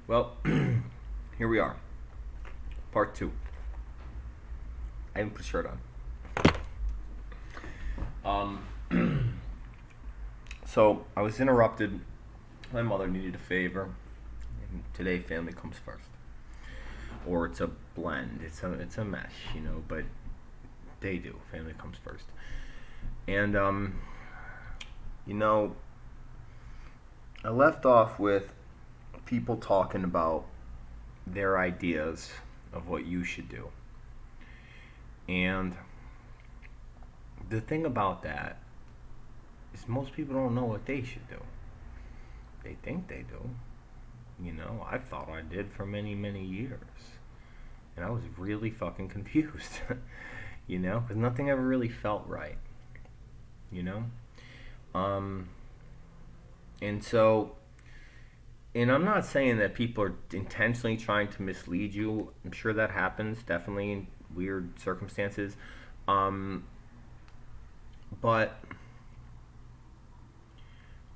Well, here we are. Part 2. I haven't put a shirt on. So, I was interrupted. My mother needed a favor. And today, family comes first. Or it's a blend. It's a mesh, but they do. Family comes first. And, I left off with people talking about their ideas of what you should do. And the thing about that is most people don't know what they should do. They think they do. I thought I did for many, many years. And I was really fucking confused. Because nothing ever really felt right. And so, and I'm not saying that people are intentionally trying to mislead you. I'm sure that happens, definitely in weird circumstances. But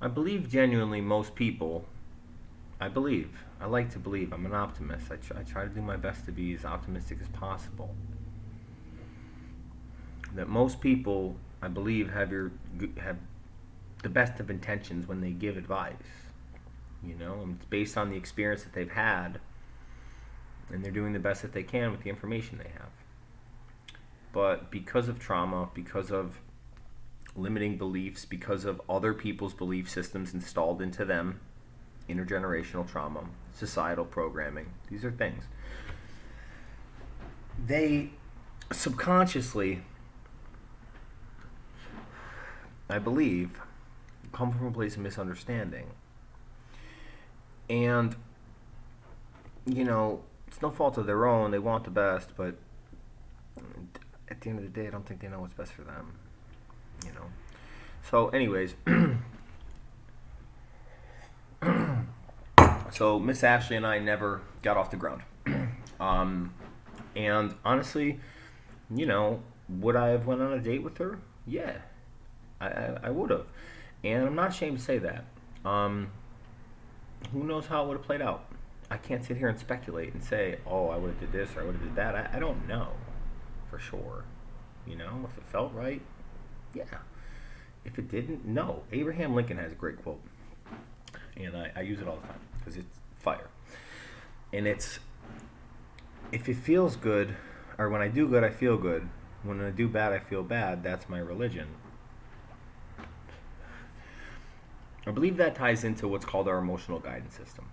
I believe genuinely most people, I like to believe, I'm an optimist. I try to do my best to be as optimistic as possible. That most people, I believe, have the best of intentions when they give advice. And it's based on the experience that they've had, and they're doing the best that they can with the information they have. But because of trauma, because of limiting beliefs, because of other people's belief systems installed into them, intergenerational trauma, societal programming, these are things. They subconsciously, I believe, come from a place of misunderstanding. And, it's no fault of their own. They want the best, but at the end of the day, I don't think they know what's best for them. So, anyways, so Miss Ashley and I never got off the ground. And honestly, would I have went on a date with her? Yeah, I would have. And I'm not ashamed to say that. Who knows how it would have played out? I can't sit here and speculate and say, oh, I would have did this or I would have did that. I don't know for sure. If it felt right, yeah. If it didn't, no. Abraham Lincoln has a great quote. And I use it all the time because it's fire. And it's, if it feels good, or when I do good, I feel good. When I do bad, I feel bad. That's my religion. I believe that ties into what's called our emotional guidance system.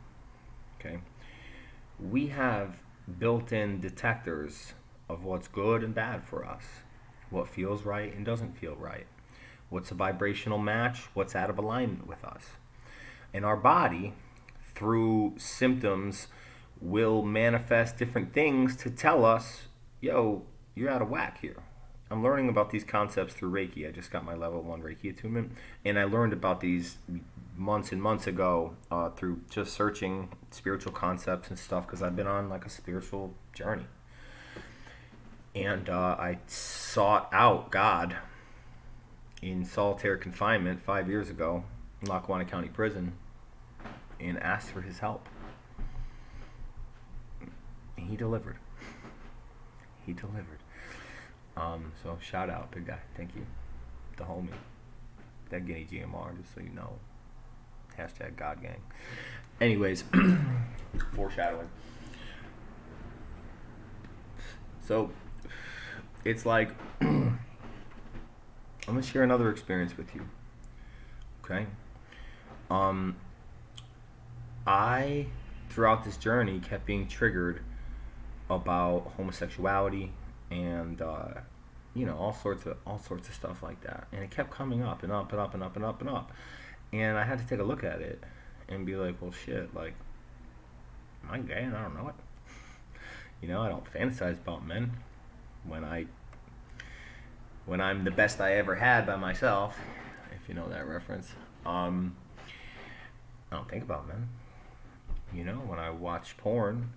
Okay? We have built-in detectors of what's good and bad for us, what feels right and doesn't feel right, what's a vibrational match, what's out of alignment with us. And our body, through symptoms, will manifest different things to tell us, yo, you're out of whack here. I'm learning about these concepts through Reiki. I just got my level 1 Reiki attunement, and I learned about these months and months ago through just searching spiritual concepts and stuff, because I've been on like a spiritual journey. And I sought out God in solitary confinement 5 years ago in Lackawanna County Prison and asked for his help. And he delivered. He delivered. So shout out, big guy. Thank you. The homie. That Guinea GMR, just so you know. Hashtag God Gang. Anyways, foreshadowing. So, it's like, I'm going to share another experience with you. Okay? I, throughout this journey, kept being triggered about homosexuality and all sorts of stuff like that, and it kept coming up and up and up and up and up and up, and I had to take a look at it and be like, well, shit, like, am I gay and I don't know it? I don't fantasize about men when I'm the best I ever had by myself, if you know that reference. I don't think about men. When I watch porn,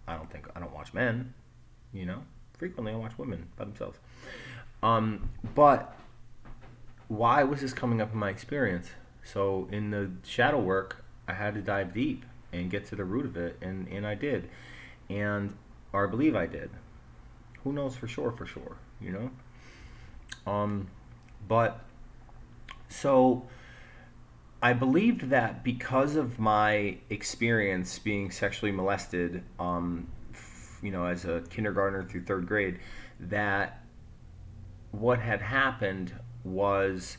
I don't watch men. Frequently I watch women by themselves. But why was this coming up in my experience? So in the shadow work, I had to dive deep and get to the root of it, and I did, or I believe I did. Who knows for sure, you know? But so I believed that because of my experience being sexually molested, as a kindergartner through third grade, that what had happened was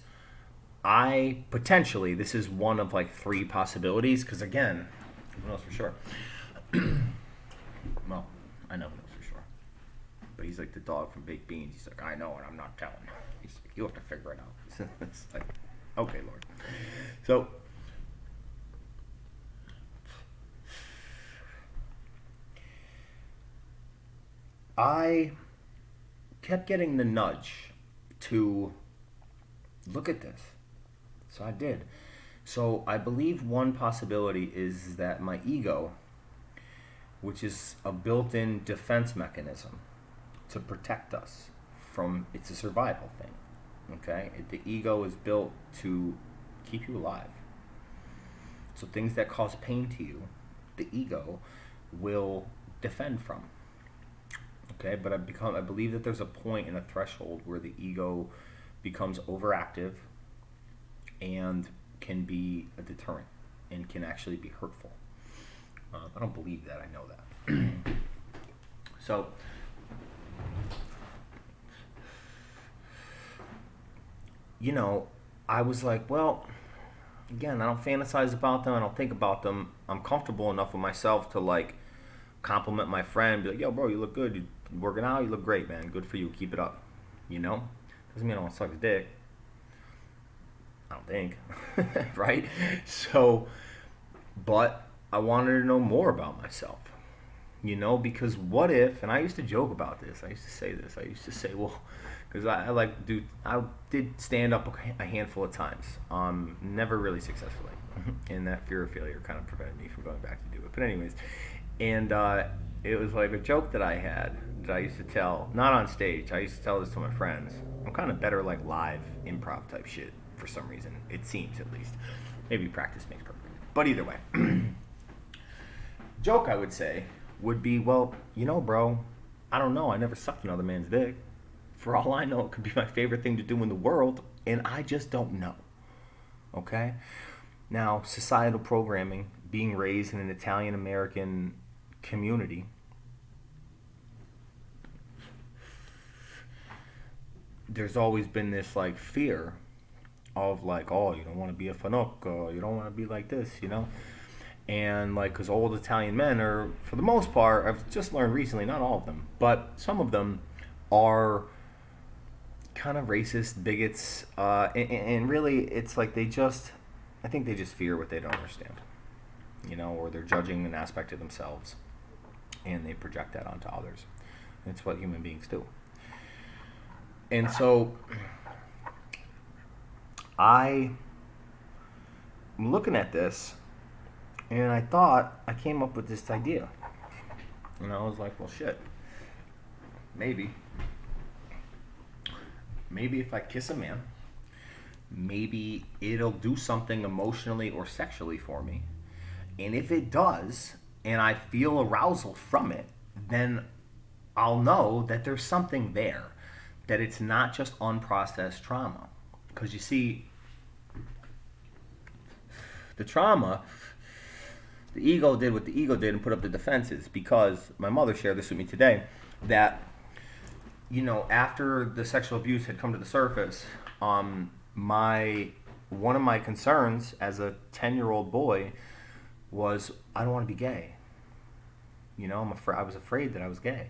I potentially, this is one of like three possibilities, because again, who knows for sure? Well, I know who knows for sure. But he's like the dog from Baked Beans. He's like, I know and I'm not telling. He's like, you have to figure it out. It's like, okay, Lord. So, I kept getting the nudge to look at this. So I did. So I believe one possibility is that my ego, which is a built-in defense mechanism to protect us from, it's a survival thing. Okay? The ego is built to keep you alive. So things that cause pain to you, the ego will defend from. Okay, but I believe that there's a point and a threshold where the ego becomes overactive and can be a deterrent and can actually be hurtful. I don't believe that, I know that. So, I was like, well, again, I don't fantasize about them, I don't think about them. I'm comfortable enough with myself to like compliment my friend, be like, yo, bro, you look good, you working out, you look great, man, good for you, keep it up. Doesn't mean I want to suck his dick, I don't think. Right? So, but I wanted to know more about myself, because what if, and I used to joke about this, I used to say, well, because I did stand up a handful of times, never really successfully, and that fear of failure kind of prevented me from going back to do it. But anyways, and it was like a joke that I had that I used to tell, not on stage, I used to tell this to my friends. I'm kind of better like live improv type shit for some reason, it seems at least. Maybe practice makes perfect. But either way, joke I would say would be, well, bro, I don't know, I never sucked another man's dick. For all I know, it could be my favorite thing to do in the world, and I just don't know. Okay? Now, societal programming, being raised in an Italian-American community, there's always been this, like, fear of, like, oh, you don't want to be a fanocco, you don't want to be like this, And, like, because old Italian men are, for the most part, I've just learned recently, not all of them, but some of them are kind of racist bigots, and really it's like I think they just fear what they don't understand, or they're judging an aspect of themselves and they project that onto others. It's what human beings do. And so I'm looking at this and I came up with this idea, and I was like, well, shit, maybe if I kiss a man, maybe it'll do something emotionally or sexually for me. And if it does, and I feel arousal from it, then I'll know that there's something there, that it's not just unprocessed trauma. Because you see, the trauma, the ego did what the ego did and put up the defenses, because my mother shared this with me today, that after the sexual abuse had come to the surface, one of my concerns as a 10-year-old boy was, I don't want to be gay. I was afraid that I was gay.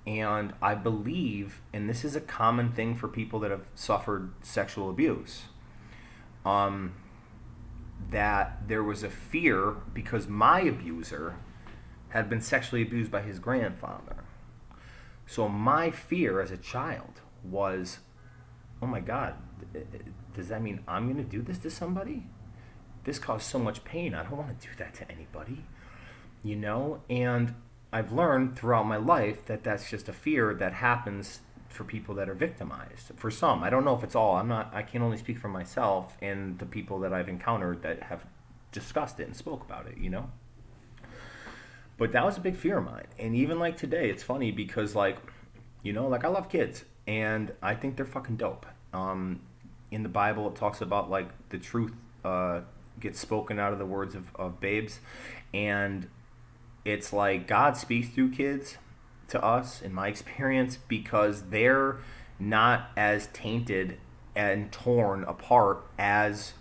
And I believe, and this is a common thing for people that have suffered sexual abuse, that there was a fear because my abuser had been sexually abused by his grandfather. So my fear as a child was, oh my God, does that mean I'm going to do this to somebody? This caused so much pain. I don't want to do that to anybody, And I've learned throughout my life that that's just a fear that happens for people that are victimized. For some, I don't know if it's all. I can only speak for myself and the people that I've encountered that have discussed it and spoke about it, But that was a big fear of mine. And even like today, it's funny because like, like I love kids and I think they're fucking dope. In the Bible, it talks about like the truth gets spoken out of the words of babes. And it's like God speaks through kids to us, in my experience, because they're not as tainted and torn apart as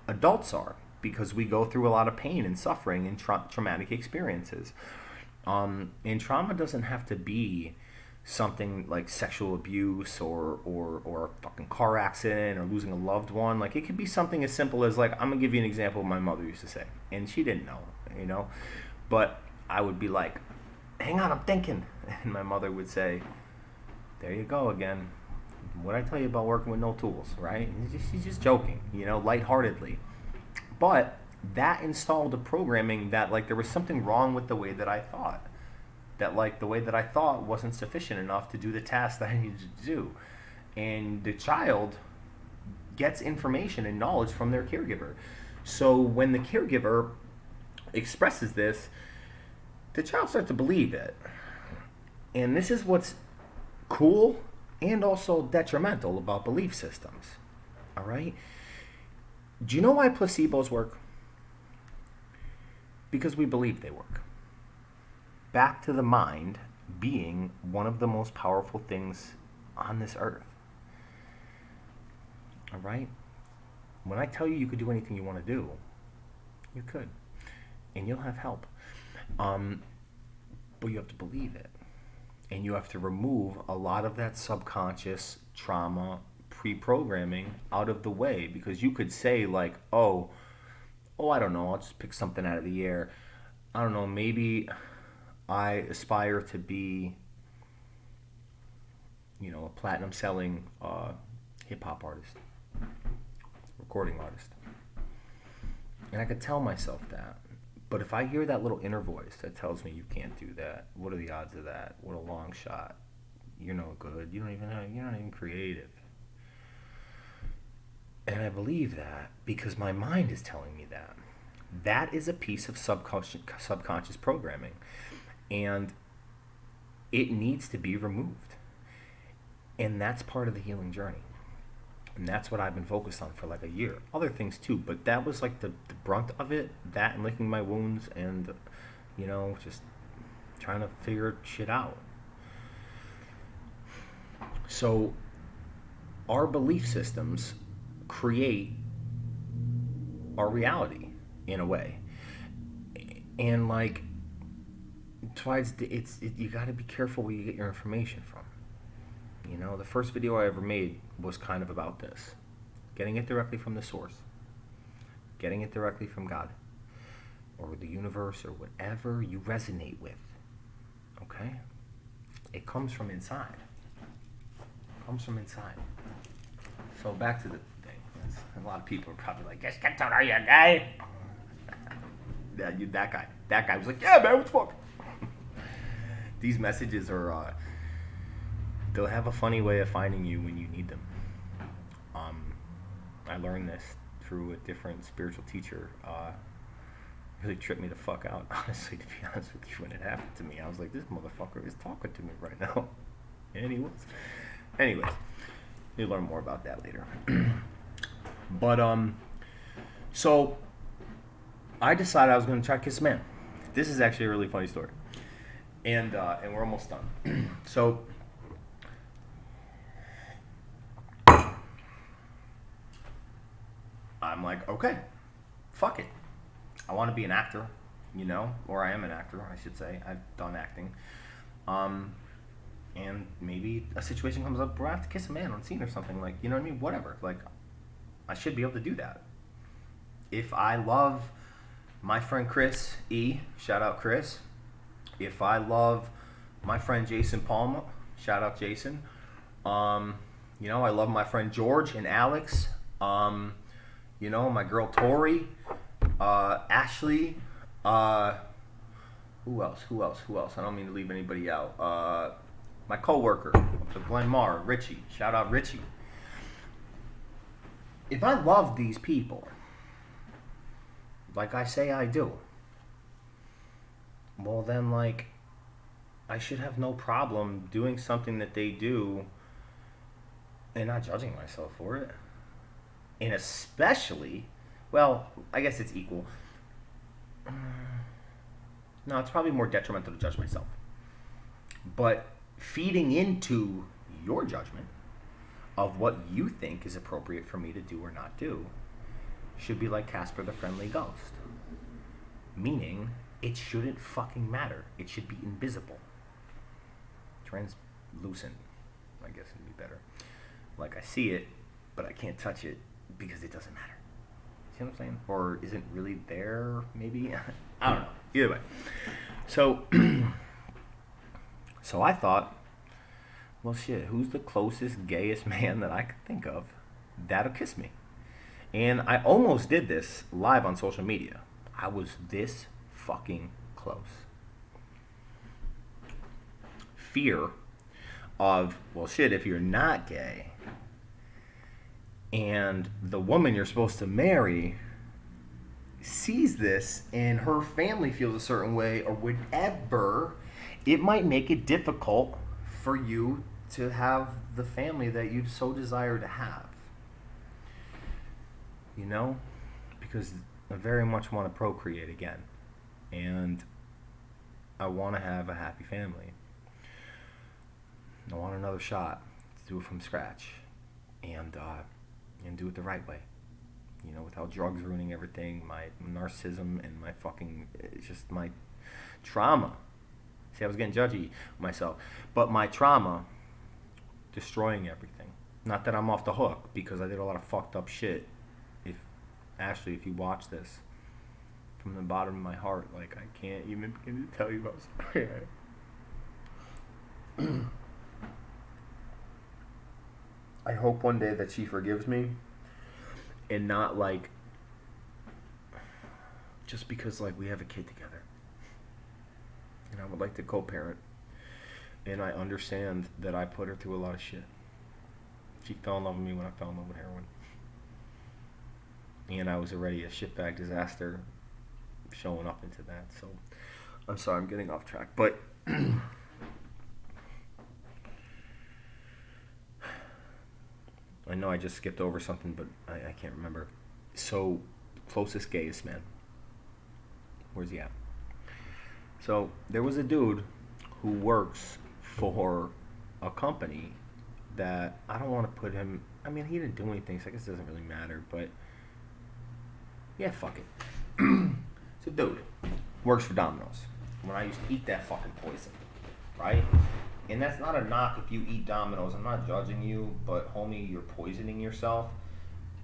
adults are, because we go through a lot of pain and suffering and traumatic experiences. And trauma doesn't have to be something like sexual abuse or a fucking car accident or losing a loved one. Like, it could be something as simple as, like, I'm gonna give you an example of what my mother used to say, and she didn't know, but I would be like, hang on, I'm thinking. And my mother would say, there you go again. What I tell you about working with no tools, right? She's just joking, lightheartedly. But that installed a programming that, like, there was something wrong with the way that I thought. That, like, the way that I thought wasn't sufficient enough to do the task that I needed to do. And the child gets information and knowledge from their caregiver. So when the caregiver expresses this, the child starts to believe it. And this is what's cool and also detrimental about belief systems. All right? Do you know why placebos work? Because we believe they work. Back to the mind being one of the most powerful things on this earth. All right? When I tell you could do anything you want to do, you could. And you'll have help. But you have to believe it. And you have to remove a lot of that subconscious trauma pre-programming out of the way. Because you could say, like, oh, I don't know, I'll just pick something out of the air. I don't know, maybe I aspire to be, a platinum selling hip-hop artist, recording artist. And I could tell myself that. But if I hear that little inner voice that tells me you can't do that, what are the odds of that? What a long shot. You're no good. You're not even creative. And I believe that because my mind is telling me that. That is a piece of subconscious programming. And it needs to be removed. And that's part of the healing journey. And that's what I've been focused on for like a year. Other things too, but that was like the brunt of it. That and licking my wounds and, just trying to figure shit out. So our belief systems create our reality in a way. And like, twice you got to be careful where you get your information from. The first video I ever made was kind of about this. Getting it directly from the source. Getting it directly from God. Or the universe or whatever you resonate with. Okay? It comes from inside. So back to the thing. A lot of people are probably like, just get to know you, guy. That guy was like, yeah, man, what the fuck? These messages are... they'll have a funny way of finding you when you need them. I learned this through a different spiritual teacher. Really tripped me the fuck out, honestly, to be honest with you, when it happened to me. I was like, this motherfucker is talking to me right now. And he was. Anyways, you'll learn more about that later. But, so I decided I was going to try to kiss a man. This is actually a really funny story. And we're almost done. So... I'm like, okay, fuck it. I want to be an actor, or I am an actor, I should say. I've done acting. And maybe a situation comes up where I have to kiss a man on scene or something, like, you know what I mean? Whatever. Like, I should be able to do that. If I love my friend Chris E., shout out Chris. If I love my friend Jason Palma, shout out Jason. I love my friend George and Alex. My girl Tori, Ashley, who else? I don't mean to leave anybody out. My coworker, Glenn Marr, Richie, shout out Richie. If I love these people, like I say I do, well then, like, I should have no problem doing something that they do and not judging myself for it. And especially, well, I guess it's equal. No, it's probably more detrimental to judge myself. But feeding into your judgment of what you think is appropriate for me to do or not do should be like Casper the Friendly Ghost. Meaning, it shouldn't fucking matter. It should be invisible. Translucent, I guess would be better. Like, I see it, but I can't touch it because it doesn't matter. See what I'm saying? Or isn't really there, maybe? I don't know. Either way. So, so I thought, well, shit, who's the closest, gayest man that I could think of that'll kiss me? And I almost did this live on social media. I was this fucking close. Fear of, well, shit, if you're not gay and the woman you're supposed to marry sees this and her family feels a certain way or whatever, it might make it difficult for you to have the family that you so desire to have. You know? Because I very much want to procreate again. And I want to have a happy family. I want another shot to do it from scratch. And do it the right way. You know, without drugs ruining everything, my narcissism and my fucking, it's just my trauma. See, I was getting judgy myself. But my trauma destroying everything. Not that I'm off the hook, because I did a lot of fucked up shit. Ashley, if you watch this, from the bottom of my heart, like, I can't even begin to tell you how sorry I am. I hope one day that she forgives me, and not, like, just because, like, we have a kid together. And I would like to co-parent. And I understand that I put her through a lot of shit. She fell in love with me when I fell in love with heroin. And I was already a shitbag disaster showing up into that. So, I'm sorry, I'm getting off track. But I know I just skipped over something, but I can't remember. So, closest gayest man. Where's he at? So, there was a dude who works for a company that I don't want to put him... I mean, he didn't do anything, so I guess it doesn't really matter, but... Yeah, fuck it. So, dude, works for Dominos. When I used to eat that fucking poison, right? And that's not a knock if you eat Dominos. I'm not judging you, but homie, you're poisoning yourself,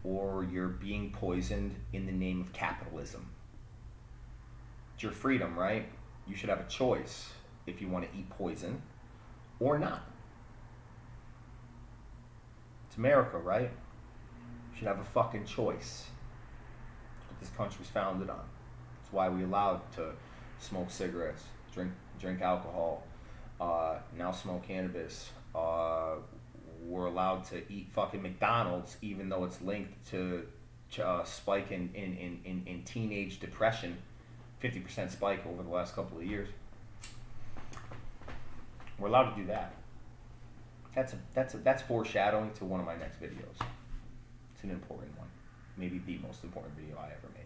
or you're being poisoned in the name of capitalism. It's your freedom, right? You should have a choice if you want to eat poison or not. It's America, right? You should have a fucking choice. That's what this country's founded on. It's why we're allowed to smoke cigarettes, drink alcohol, now smoke cannabis. We're allowed to eat fucking McDonald's, even though it's linked to spike in teenage depression, 50% spike over the last couple of years. We're allowed to do that. That's foreshadowing to one of my next videos. It's an important one, maybe the most important video I ever made.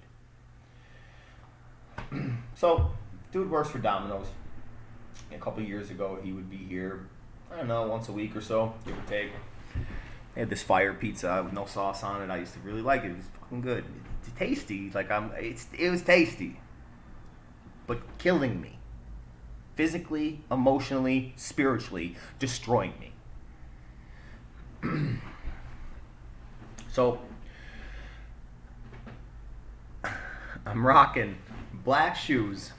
So, dude works for Dominos. A couple years ago, he would be here, I don't know, once a week or so, give or take. They had this fire pizza with no sauce on it. I used to really like it. It was fucking good. It's tasty. It was tasty, but killing me, physically, emotionally, spiritually, destroying me. So, I'm rocking black shoes,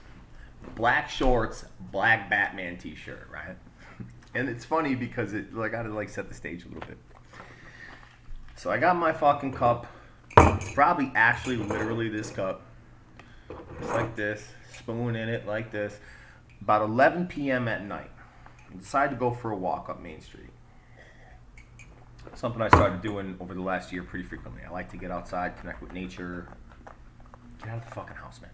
black shorts, black Batman t-shirt, right? And it's funny because I gotta set the stage a little bit. So I got my fucking cup. It's probably actually literally this cup. It's like this, spoon in it like this. About 11 p.m. at night, I decided to go for a walk up Main Street. Something I started doing over the last year pretty frequently. I like to get outside, connect with nature, get out of the fucking house, man.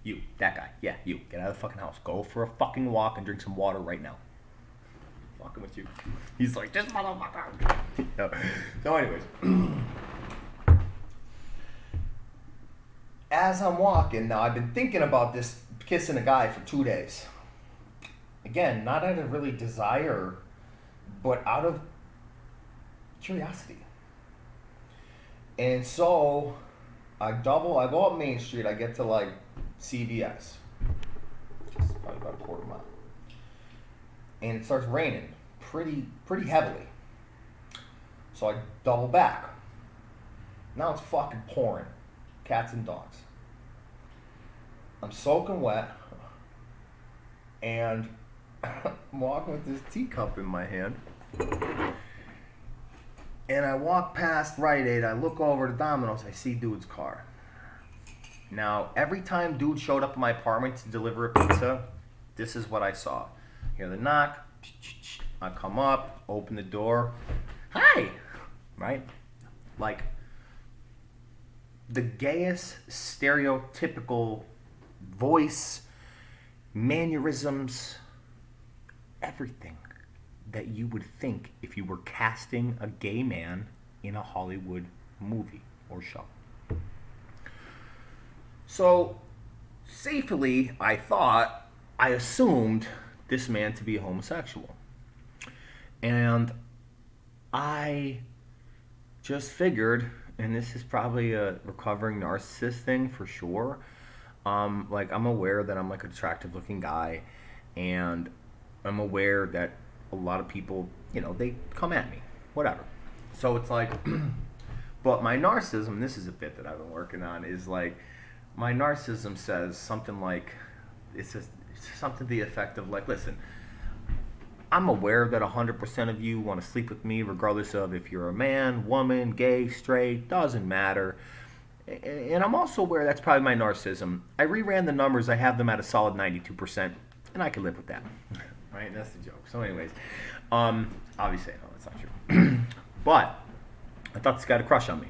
You, that guy. Yeah, you. Get out of the fucking house. Go for a fucking walk and drink some water right now. Fucking with you. He's like, this motherfucker. So anyways. As I'm walking, now I've been thinking about this kissing a guy for 2 days. Again, not out of really desire, but out of curiosity. And so I go up Main Street, I get to like CVS. Just probably about a quarter mile. And it starts raining pretty heavily. So I double back. Now it's fucking pouring. Cats and dogs. I'm soaking wet. And I'm walking with this teacup in my hand. And I walk past Rite Aid, I look over to Dominos, I see dude's car. Now, every time dude showed up in my apartment to deliver a pizza, this is what I saw. Hear the knock, I come up, open the door, hi, right? Like, the gayest, stereotypical voice, mannerisms, everything that you would think if you were casting a gay man in a Hollywood movie or show. So, safely, I assumed this man to be homosexual. And I just figured, and this is probably a recovering narcissist thing for sure, like I'm aware that I'm like an attractive looking guy, and I'm aware that a lot of people, they come at me, whatever. So it's like, but my narcissism, this is a bit that I've been working on, is like, my narcissism says something like, it's something to the effect of like, listen, I'm aware that 100% of you want to sleep with me, regardless of if you're a man, woman, gay, straight, doesn't matter. And I'm also aware that's probably my narcissism. I reran the numbers, I have them at a solid 92%, and I can live with that. Right? That's the joke. So anyways, obviously, no, that's not true. But I thought this guy had a crush on me.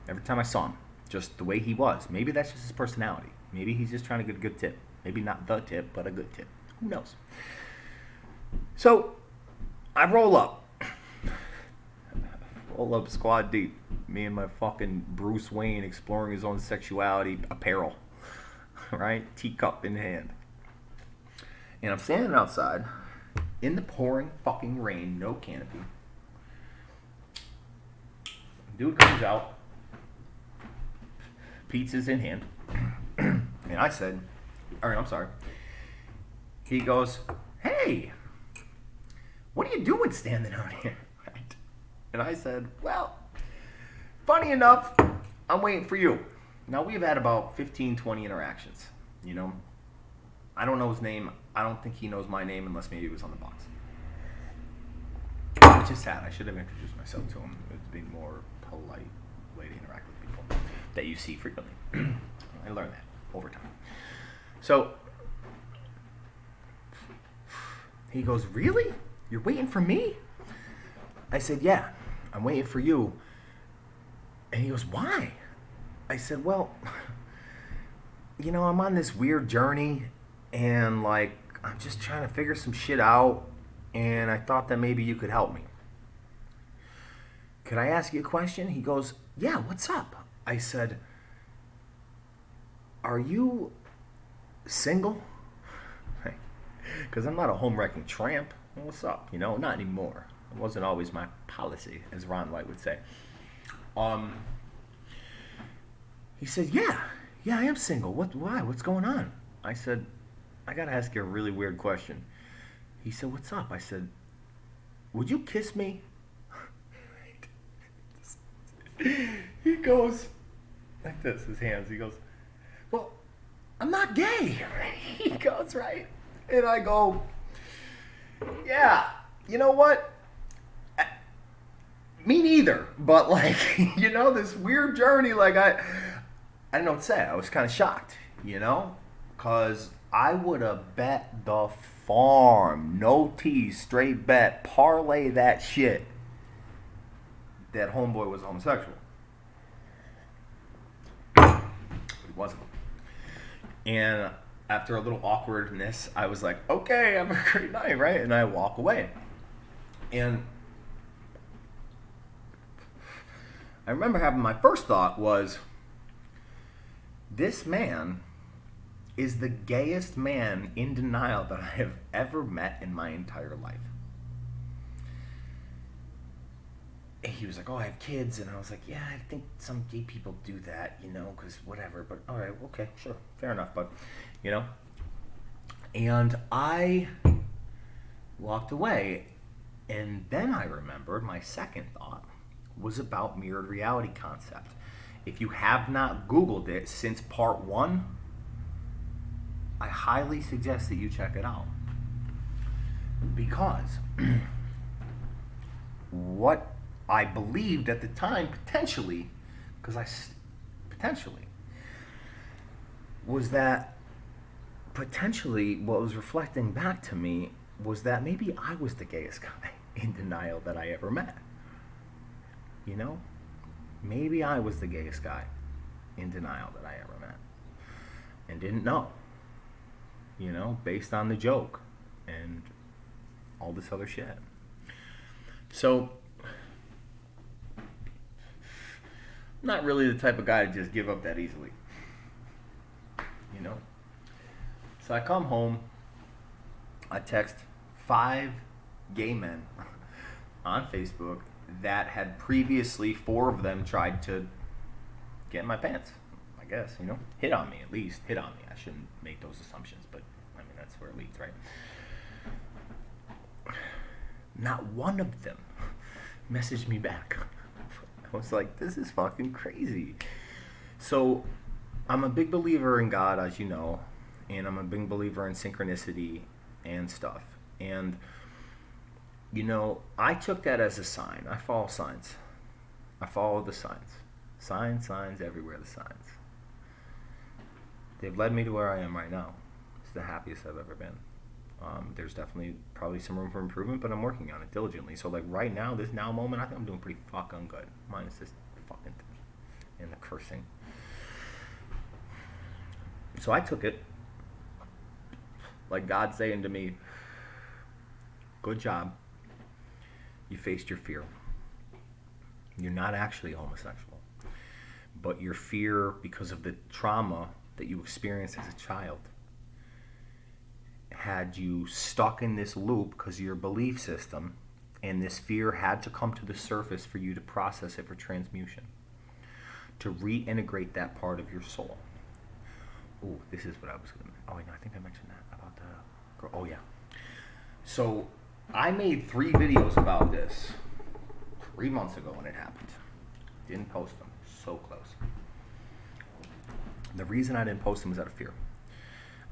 Every time I saw him, just the way he was. Maybe that's just his personality. Maybe he's just trying to get a good tip. Maybe not the tip, but a good tip. Who knows? So I roll up. Roll up squad deep. Me and my fucking Bruce Wayne exploring his own sexuality apparel. Right? Teacup in hand. And I'm standing outside in the pouring fucking rain, no canopy. Dude comes out, pizza's in hand, and I said, he goes, hey, what are you doing standing out here? Right? And I said, well, funny enough, I'm waiting for you. Now we've had about 15, 20 interactions, I don't know his name. I don't think he knows my name unless maybe it was on the box. Which is sad. I should have introduced myself to him. It's being more polite way to interact with people that you see frequently. I learned that over time. So he goes, really? You're waiting for me? I said, yeah, I'm waiting for you. And he goes, why? I said, well, I'm on this weird journey. And, like, I'm just trying to figure some shit out, and I thought that maybe you could help me. Could I ask you a question? He goes, yeah, what's up? I said, are you single? Because I'm not a home-wrecking tramp. What's up? Not anymore. It wasn't always my policy, as Ron White would say. He said, yeah, I am single. Why? What's going on? I said, I gotta ask you a really weird question. He said, what's up? I said, would you kiss me? He goes, like this, his hands. He goes, well, I'm not gay. He goes, right? And I go, yeah, you know what? Me neither. But like, this weird journey, like I didn't know what to say. I was kind of shocked, because I would have bet the farm, no tease, straight bet, parlay that shit, that homeboy was homosexual. But he wasn't. And after a little awkwardness, I was like, okay, have a great night, right? And I walk away. And I remember having my first thought was, this man is the gayest man in denial that I have ever met in my entire life. He was like, oh, I have kids. And I was like, yeah, I think some gay people do that, because whatever. But all right, okay, sure, fair enough. But, and I walked away. And then I remembered my second thought was about mirrored reality concept. If you have not Googled it since part 1, I highly suggest that you check it out. Because what I believed at the time, potentially, was that potentially what was reflecting back to me was that maybe I was the gayest guy in denial that I ever met. Maybe I was the gayest guy in denial that I ever met. And didn't know. Based on the joke and all this other shit. So, I'm not really the type of guy to just give up that easily. So I come home, I text 5 gay men on Facebook that had previously, 4 of them tried to get in my pants, I guess, hit on me, at least hit on me. I shouldn't make those assumptions, but that's where it leads, right? Not one of them messaged me back. I was like, this is fucking crazy. So I'm a big believer in God, as you know, and I'm a big believer in synchronicity and stuff. And, I took that as a sign. I follow signs. I follow the signs. Signs, everywhere the signs. They've led me to where I am right now. It's the happiest I've ever been. There's definitely probably some room for improvement, but I'm working on it diligently. So like right now, this now moment, I think I'm doing pretty fucking good. Minus this fucking thing and the cursing. So I took it like God saying to me, good job. You faced your fear. You're not actually homosexual, but your fear, because of the trauma that you experienced as a child, had you stuck in this loop because of your belief system, and this fear had to come to the surface for you to process it for transmutation, to reintegrate that part of your soul. Oh, this is what I was going to... Oh, wait, no, I think I mentioned that about the girl. Oh, yeah. So I made 3 videos about this 3 months ago when it happened. Didn't post them. So close. The reason I didn't post them was out of fear.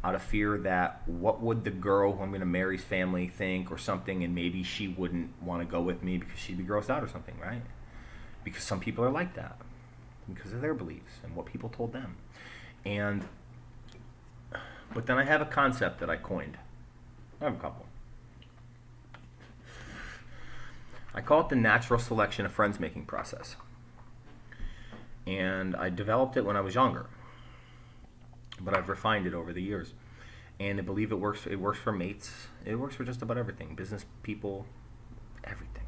Out of fear that what would the girl who I'm going to marry's family think or something, and maybe she wouldn't want to go with me because she'd be grossed out or something, right? Because some people are like that because of their beliefs and what people told them. But then I have a concept that I coined. I have a couple. I call it the natural selection of friends making process. And I developed it when I was younger, but I've refined it over the years. And I believe it works for mates. It works for just about everything. Business people, everything.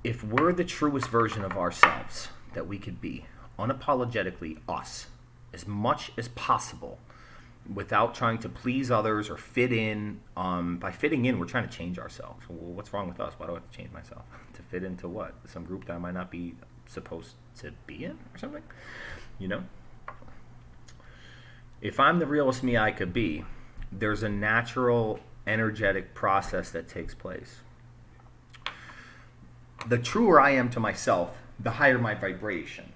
If we're the truest version of ourselves that we could be, unapologetically us, as much as possible, without trying to please others or fit in. By fitting in, we're trying to change ourselves. Well, what's wrong with us? Why do I have to change myself? To fit into what? Some group that I might not be supposed to be in or something? If I'm the realest me I could be, there's a natural energetic process that takes place. The truer I am to myself, the higher my vibration.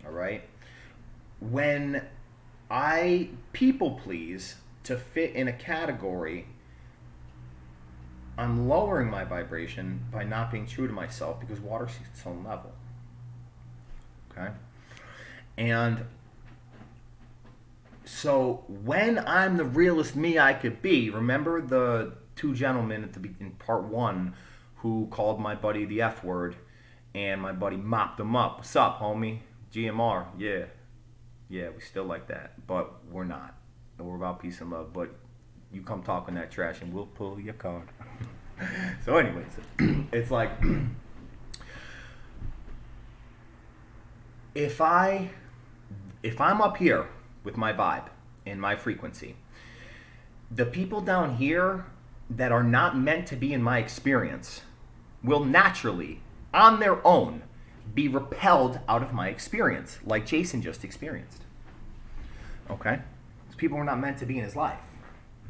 All right? When I people please to fit in a category, I'm lowering my vibration by not being true to myself because water seeks its own level. Okay? And so when I'm the realest me I could be, remember the 2 gentlemen in part 1 who called my buddy the F word, and my buddy mopped them up. What's up, homie? GMR, yeah. Yeah, we still like that, but we're not. We're about peace and love. But you come talking that trash, and we'll pull your card. So, anyways, it's like if I if I'm up here with my vibe and my frequency, the people down here that are not meant to be in my experience will naturally, on their own, be repelled out of my experience, like Jason just experienced. Okay? These people are not meant to be in his life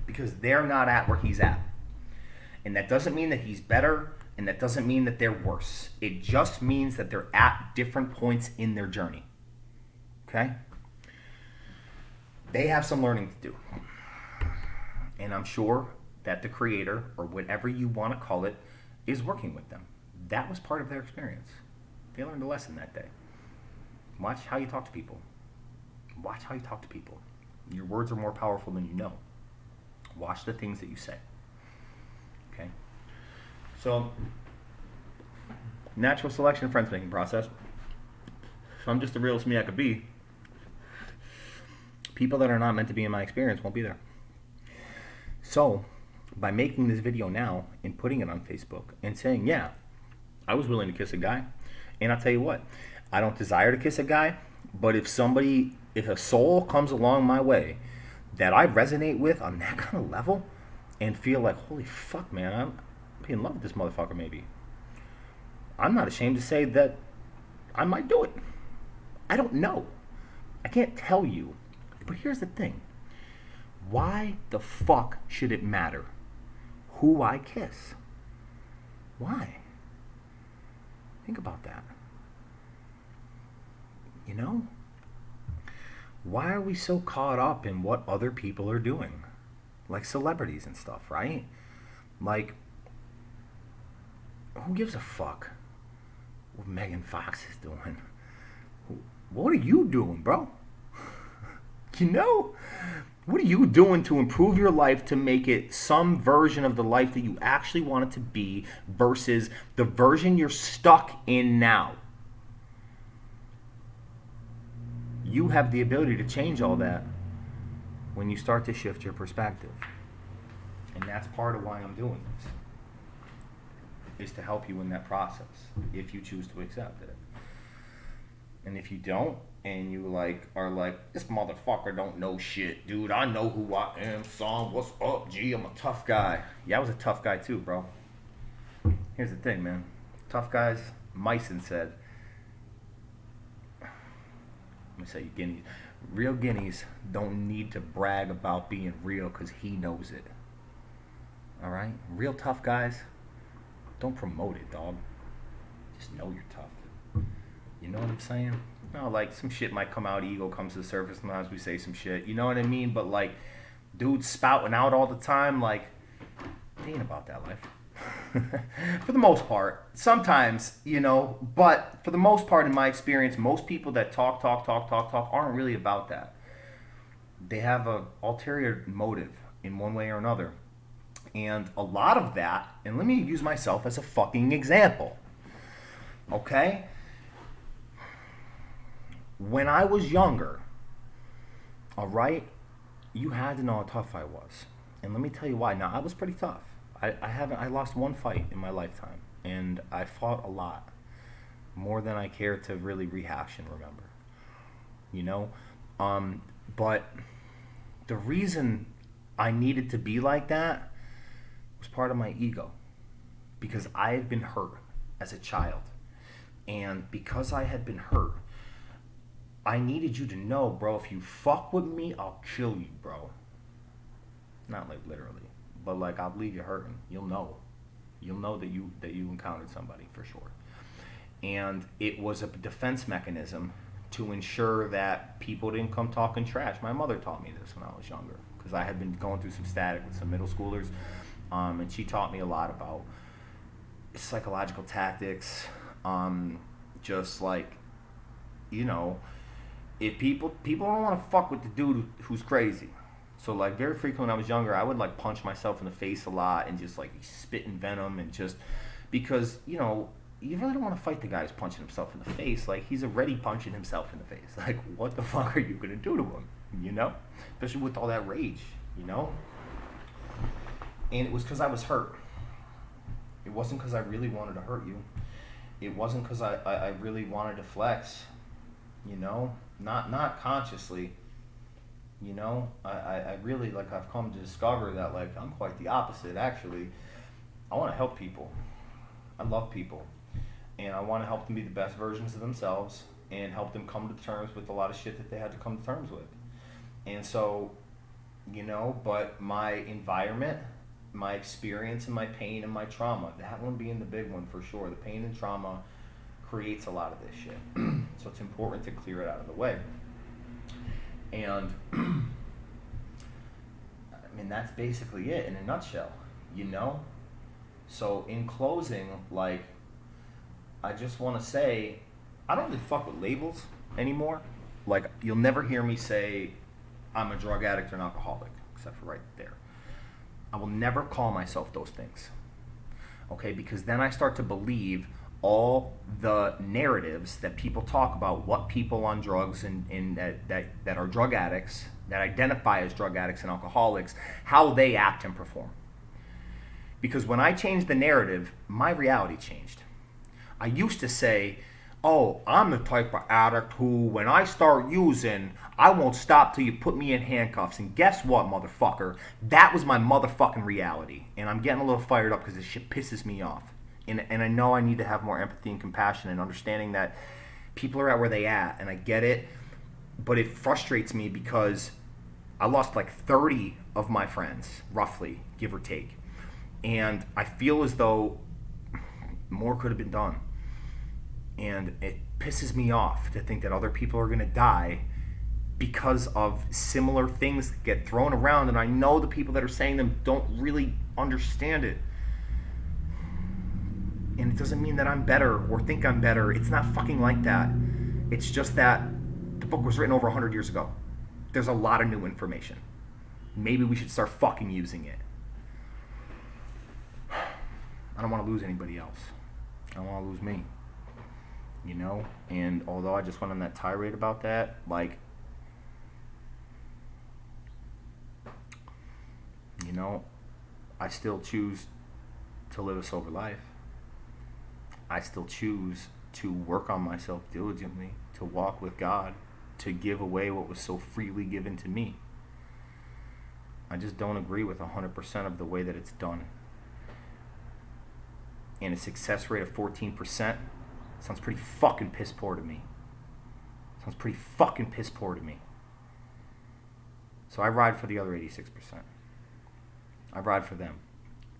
because they're not at where he's at. And that doesn't mean that he's better, and that doesn't mean that they're worse. It just means that they're at different points in their journey. Okay? They have some learning to do. And I'm sure that the creator, or whatever you want to call it, is working with them. That was part of their experience. They learned a lesson that day. Watch how you talk to people. Watch how you talk to people. Your words are more powerful than you know. Watch the things that you say. Okay? So, natural selection friends making process. If I'm just the realest me I could be, people that are not meant to be in my experience won't be there. So, by making this video now and putting it on Facebook and saying, yeah, I was willing to kiss a guy, and I'll tell you what, I don't desire to kiss a guy, but if a soul comes along my way that I resonate with on that kind of level and feel like, holy fuck, man, I'm in love with this motherfucker maybe, I'm not ashamed to say that I might do it. I don't know. I can't tell you. But here's the thing. Why the fuck should it matter who I kiss? Why? Think about that. You know? Why are we so caught up in what other people are doing? Like celebrities and stuff, right? Like, who gives a fuck what Megan Fox is doing? What are you doing, bro? You know? What are you doing to improve your life to make it some version of the life that you actually want it to be versus the version you're stuck in now? You have the ability to change all that when you start to shift your perspective. And that's part of why I'm doing this, is to help you in that process if you choose to accept it. And if you don't, and you are like, this motherfucker don't know shit, dude. I know who I am, son. What's up, G? I'm a tough guy. Yeah, I was a tough guy too, bro. Here's the thing, man. Tough guys, Myson said, let me say you guineas. Real guineas don't need to brag about being real because he knows it. All right? Real tough guys, don't promote it, dog. Just know you're tough. You know what I'm saying? No, like, some shit might come out, ego comes to the surface, sometimes we say some shit, you know what I mean? But, like, dudes spouting out all the time, like, it ain't about that life. For the most part. Sometimes, you know, but for the most part, in my experience, most people that talk aren't really about that. They have a ulterior motive in one way or another. And a lot of that, and let me use myself as a fucking example, okay? When I was younger, all right, you had to know how tough I was. And let me tell you why. Now, I was pretty tough. I lost one fight in my lifetime, and I fought a lot, more than I care to really rehash and remember, you know? But the reason I needed to be like that was part of my ego, because I had been hurt as a child. And because I had been hurt, I needed you to know, bro, if you fuck with me, I'll kill you, bro. Not like literally, but like I'll leave you hurting. You'll know. You'll know that you encountered somebody for sure. And it was a defense mechanism to ensure that people didn't come talking trash. My mother taught me this when I was younger, because I had been going through some static with some middle schoolers, and she taught me a lot about psychological tactics, just like, you know, if people don't want to fuck with the dude who's crazy. So like very frequently when I was younger, I would like punch myself in the face a lot and just like spit in venom, and just because, you know, you really don't want to fight the guy who's punching himself in the face. Like, he's already punching himself in the face. Like, what the fuck are you going to do to him? You know? Especially with all that rage, you know? And it was because I was hurt. It wasn't because I really wanted to hurt you. It wasn't because I really wanted to flex, you know? Not consciously, you know? I really, like, I've come to discover that, like, I'm quite the opposite, actually. I want to help people. I love people. And I want to help them be the best versions of themselves and help them come to terms with a lot of shit that they had to come to terms with. And so, you know, but my environment, my experience and my pain and my trauma, that one being the big one for sure. The pain and trauma creates a lot of this shit. So it's important to clear it out of the way. And I mean, that's basically it in a nutshell, you know? So in closing, like, I just want to say, I don't really fuck with labels anymore. Like, you'll never hear me say I'm a drug addict or an alcoholic, except for right there. I will never call myself those things, okay? Because then I start to believe all the narratives that people talk about what people on drugs and that are drug addicts, that identify as drug addicts and alcoholics, how they act and perform. Because when I changed the narrative, my reality changed. I used to say, oh, I'm the type of addict who, when I start using, I won't stop till you put me in handcuffs. And guess what, motherfucker? That was my motherfucking reality. And I'm getting a little fired up because this shit pisses me off. And I know I need to have more empathy and compassion and understanding that people are at where they at. And I get it. But it frustrates me because I lost like 30 of my friends, roughly, give or take. And I feel as though more could have been done. And it pisses me off to think that other people are going to die because of similar things that get thrown around. And I know the people that are saying them don't really understand it. And it doesn't mean that I'm better or think I'm better. It's not fucking like that. It's just that the book was written over 100 years ago. There's a lot of new information. Maybe we should start fucking using it. I don't want to lose anybody else. I don't want to lose me. You know? And although I just went on that tirade about that, like, you know, I still choose to live a sober life. I still choose to work on myself diligently, to walk with God, to give away what was so freely given to me. I just don't agree with 100% of the way that it's done. And a success rate of 14% sounds pretty fucking piss poor to me. Sounds pretty fucking piss poor to me. So I ride for the other 86%. I ride for them.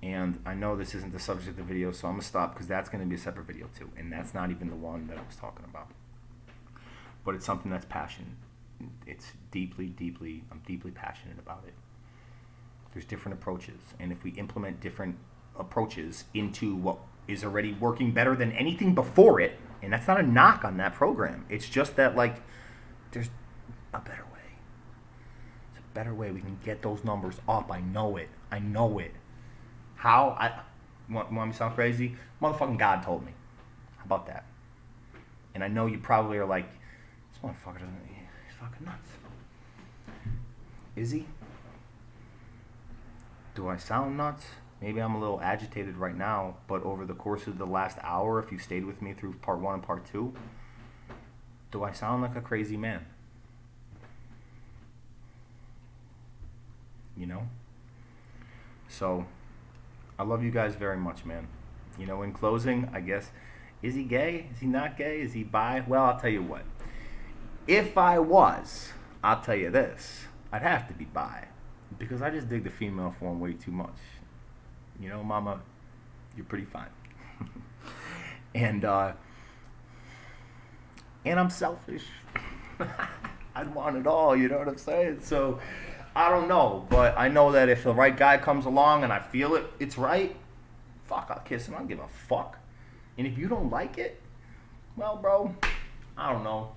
And I know this isn't the subject of the video, so I'm going to stop because that's going to be a separate video too. And that's not even the one that I was talking about. But it's something that's passionate. It's I'm deeply passionate about it. There's different approaches. And if we implement different approaches into what is already working better than anything before it, and that's not a knock on that program. It's just that, like, there's a better way. It's a better way. We can get those numbers up. I know it. How? Want me to sound crazy? Motherfucking God told me. How about that? And I know you probably are like, this motherfucker he's fucking nuts. Is he? Do I sound nuts? Maybe I'm a little agitated right now, but over the course of the last hour, if you stayed with me through part 1 and part 2, do I sound like a crazy man? You know? So, I love you guys very much, man. You know, in closing, I guess, is he gay? Is he not gay? Is he bi? Well, I'll tell you what. If I was, I'll tell you this, I'd have to be bi, because I just dig the female form way too much. You know, mama, you're pretty fine. And I'm selfish. I'd want it all, you know what I'm saying? So, I don't know, but I know that if the right guy comes along and I feel it's right, fuck, I'll kiss him. I don't give a fuck. And if you don't like it, well, bro, I don't know.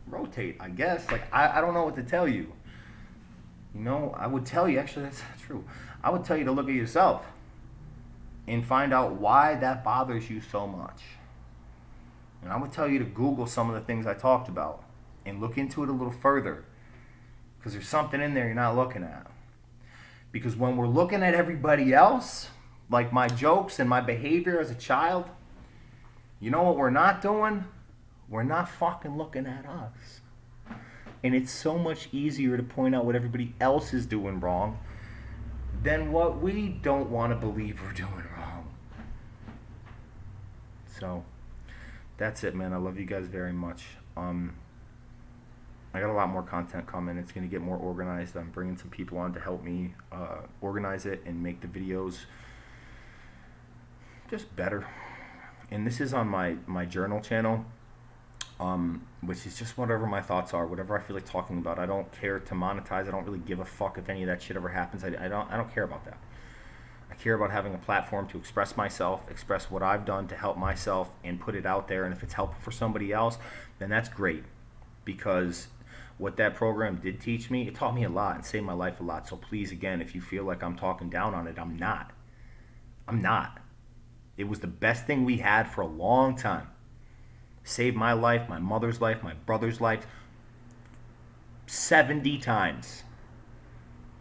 Rotate, I guess. Like, I don't know what to tell you. You know, I would tell you, actually, that's true. I would tell you to look at yourself. and find out why that bothers you so much. And I'm going to tell you to Google some of the things I talked about and look into it a little further, because there's something in there you're not looking at. Because when we're looking at everybody else, like my jokes and my behavior as a child, you know what we're not doing? We're not fucking looking at us. And it's so much easier to point out what everybody else is doing wrong than what we don't want to believe we're doing wrong. So, that's it, man. I love you guys very much. I got a lot more content coming. It's going to get more organized. I'm bringing some people on to help me organize it and make the videos just better. And this is on my journal channel, which is just whatever my thoughts are, whatever I feel like talking about. I don't care to monetize. I don't really give a fuck if any of that shit ever happens. I don't care about that. I care about having a platform to express myself, express what I've done to help myself, and put it out there. And if it's helpful for somebody else, then that's great. Because what that program did teach me, it taught me a lot and saved my life a lot. So please, again, if you feel like I'm talking down on it, I'm not. I'm not. It was the best thing we had for a long time. Saved my life, my mother's life, my brother's life 70 times.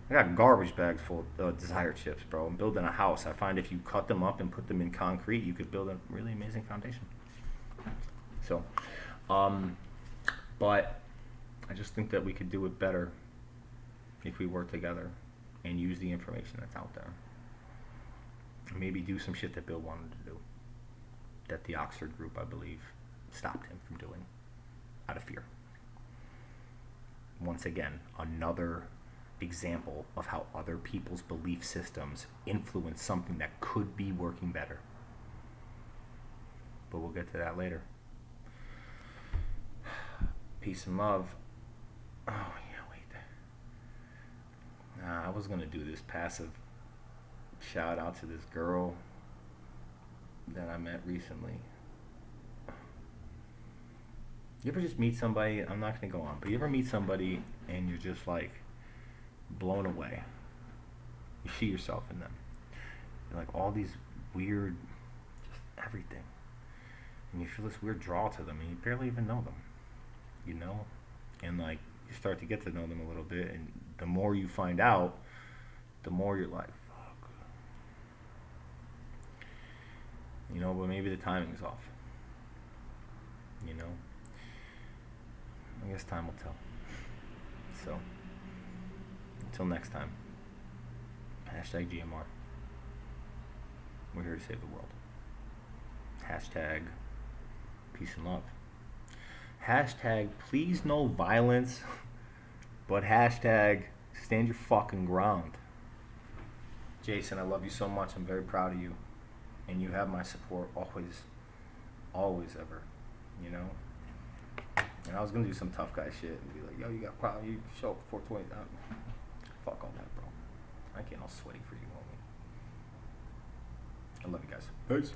I got garbage bags full of Desire chips, bro. I'm building a house. I find if you cut them up and put them in concrete, you could build a really amazing foundation. So, but I just think that we could do it better if we work together and use the information that's out there. Maybe do some shit that Bill wanted to do, that the Oxford group, I believe, stopped him from doing out of fear. Once again, another example of how other people's belief systems influence something that could be working better. But we'll get to that later. Peace and love. Oh, yeah, wait. I was going to do this passive shout out to this girl that I met recently. You ever just meet somebody, I'm not going to go on, but you ever meet somebody and you're just like blown away? You see yourself in them. You're like all these weird, just everything. And you feel this weird draw to them and you barely even know them. You know? And like you start to get to know them a little bit, and the more you find out, the more you're like, fuck. You know, but maybe the timing's off. You know? I guess time will tell. So, until next time, hashtag GMR. We're here to save the world. Hashtag peace and love. Hashtag please no violence, but hashtag stand your fucking ground. Jason, I love you so much. I'm very proud of you. And you have my support always, always, ever. You know? And I was going to do some tough guy shit and be like, yo, you got a problem? You show up 420. Fuck all that, bro. I can't all sweaty for you, homie. I love you guys. Peace.